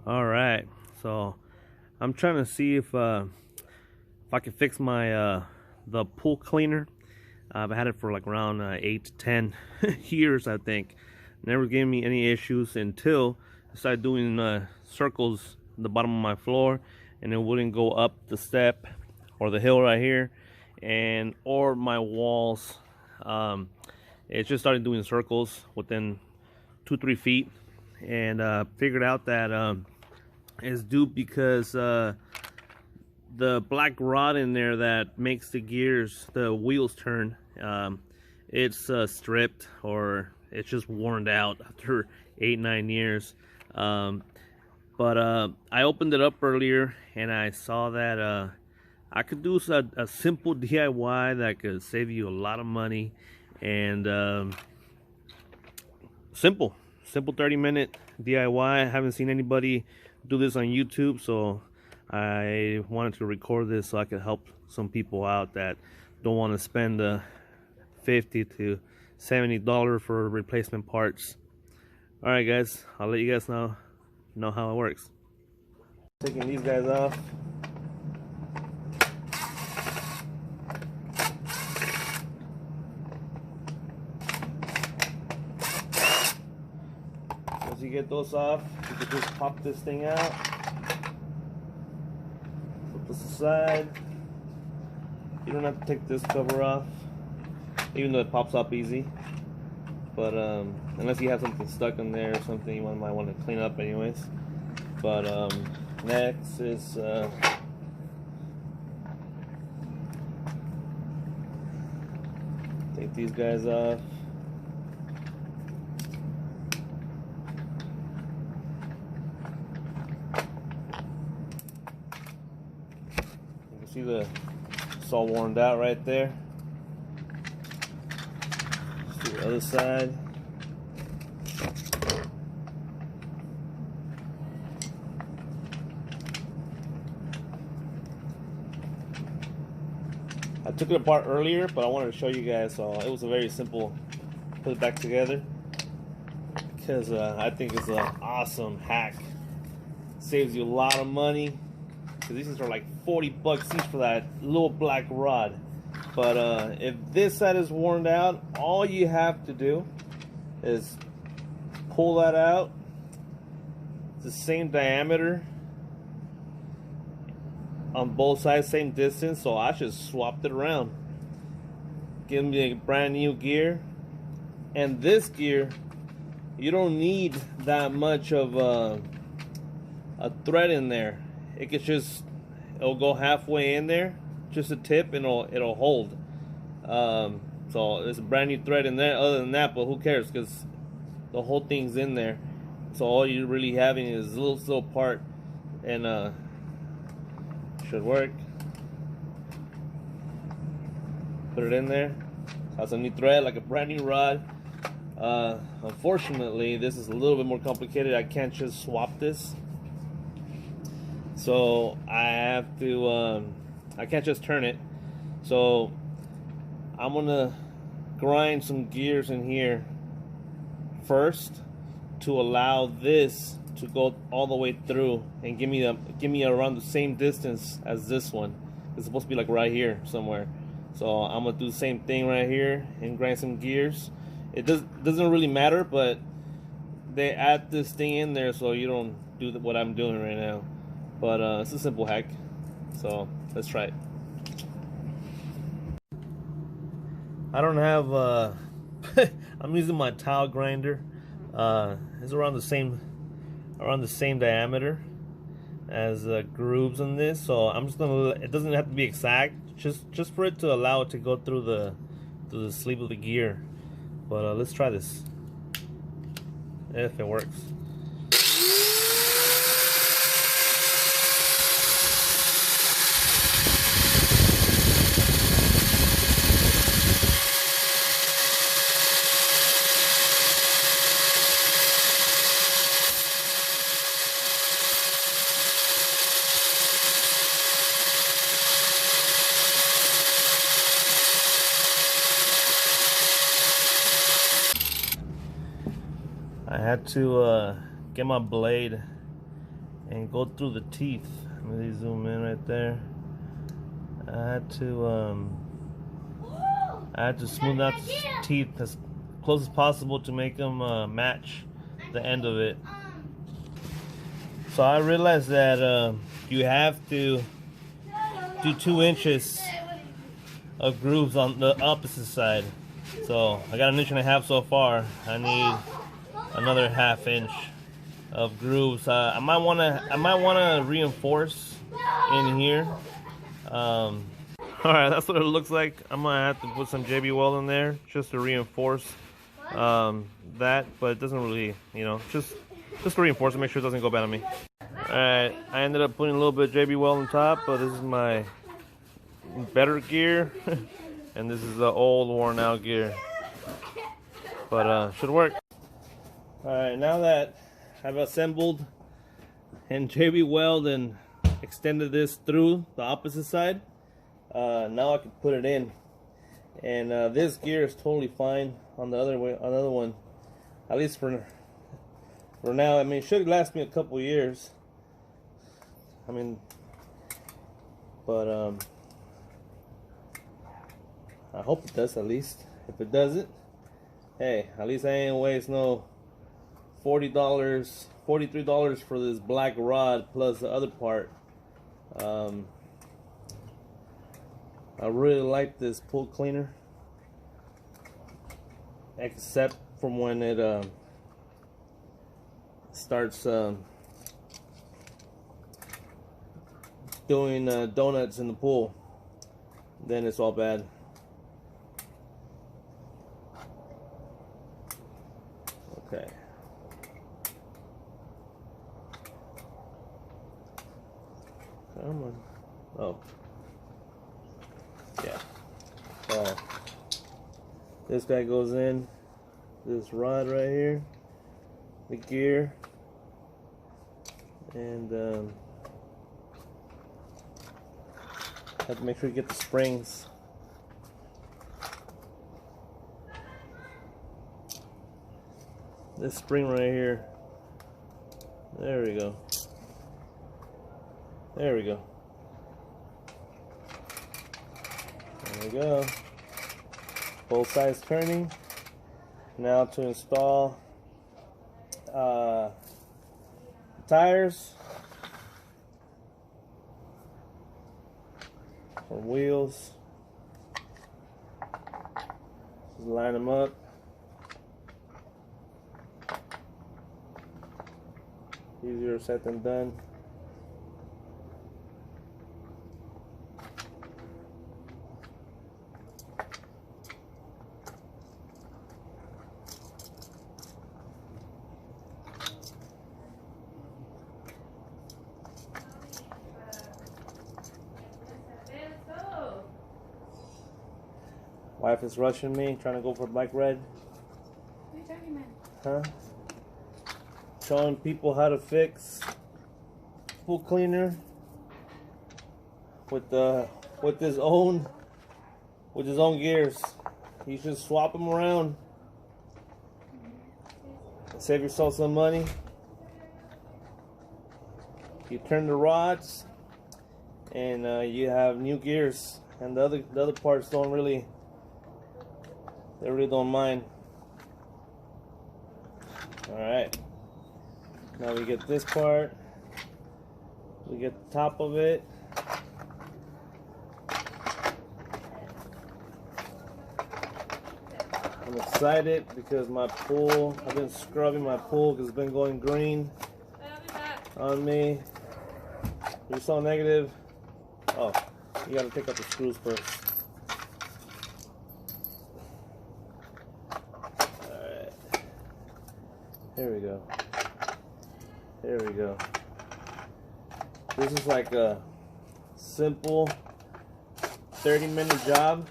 All right, so I'm trying to see if I can fix my the pool cleaner. I've had it for like around 8 to 10 years, I think. Never gave me any issues until I started doing circles at the bottom of my floor, and it wouldn't go up the step or the hill right here, and or my walls. It just started doing circles within 2-3 feet, and figured out that is due because the black rod in there that makes the gears, the wheels turn, it's stripped, or it's just worn out after 8-9 years. But I opened it up earlier and I saw that I could do a simple DIY that could save you a lot of money, and simple 30-minute DIY. I haven't seen anybody do this on YouTube, so I wanted to record this so I could help some people out that don't want to spend $50 to $70 for replacement parts. All right, guys, I'll let you guys know how it works. Taking these guys off. Once you get those off, you can just pop this thing out. Put this aside. You don't have to take this cover off, even though it pops up easy. But unless you have something stuck in there or something you might want to clean up anyways. But next is take these guys off. You can see it's all worn out right there. Let's do the other side. I took it apart earlier, but I wanted to show you guys, so it was a very simple put it back together, because I think it's an awesome hack. Saves you a lot of money, because these things are like 40 bucks each for that little black rod. But if this side is worn out, all you have to do is pull that out. It's the same diameter on both sides, same distance, so I just swapped it around. Give me a brand new gear. And this gear, you don't need that much of a thread in there. It'll go halfway in there, just a tip, and it'll hold. So there's a brand new thread in there. Other than that, but who cares, because the whole thing's in there. So all you're really having is a little part, and should work. Put it in there. Has a new thread, like a brand new rod. Unfortunately, this is a little bit more complicated. I can't just swap this, so I have to. I can't just turn it. So I'm gonna grind some gears in here first to allow this to go all the way through and give me around the same distance as this one. It's supposed to be like right here somewhere. So I'm gonna do the same thing right here and grind some gears. It doesn't really matter, but they add this thing in there so you don't do what I'm doing right now. But it's a simple hack. So let's try it. I don't have I'm using my tile grinder. It's around the same diameter as grooves on this, so I'm just gonna. It doesn't have to be exact, just for it to allow it to go through the sleeve of the gear. But let's try this, if it works. I had to get my blade and go through the teeth. Let me zoom in right there. I had to smooth out the teeth as close as possible to make them match the end of it. So I realized that you have to do 2 inches of grooves on the opposite side. So I got 1.5 inches so far. I need another 1/2 inch of grooves. I might wanna reinforce in here. All right, that's what it looks like. I'm gonna have to put some JB Weld in there just to reinforce that, but it doesn't really, just to reinforce it, make sure it doesn't go bad on me. All right, I ended up putting a little bit of JB Weld on top, but this is my better gear, and this is the old worn out gear, but should work. All right, now that I've assembled and JB Weld and extended this through the opposite side, now I can put it in, and this gear is totally fine on the other one, at least for now. I mean, it should last me a couple years. I mean, but I hope it does at least. If it doesn't, hey, at least I ain't waste no $40, $43 for this black rod plus the other part. I really like this pool cleaner, except from when it starts doing donuts in the pool. Then it's all bad. Okay. Come on. Oh. Yeah. Oh. This guy goes in. This rod right here. The gear. And have to make sure you get the springs. This spring right here. There we go. There we go. There we go. Both sides turning. Now to install tires or wheels. Just line them up. Easier said than done. Wife is rushing me, trying to go for black red. What are you talking about? Huh? Showing people how to fix pool cleaner with his own gears. You should swap them around. Save yourself some money. You turn the rods, and you have new gears, and the other parts don't really. They really don't mind. Alright. Now we get this part. We get the top of it. I'm excited because my pool, I've been scrubbing my pool because it's been going green on me. You're so negative. Oh, you gotta take out the screws first. Here we go. There we go. This is like a simple 30-minute job,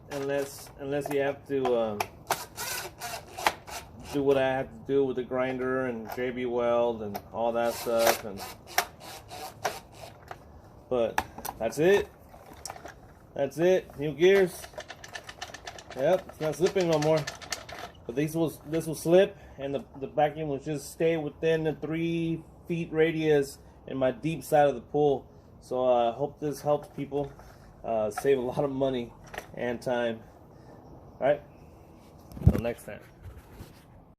unless you have to do what I have to do with the grinder and JB Weld and all that stuff. But that's it. That's it. New gears. Yep, it's not slipping no more. But this will slip, and the vacuum will just stay within the 3 feet radius in my deep side of the pool. So I hope this helps people save a lot of money and time. All right, until next time.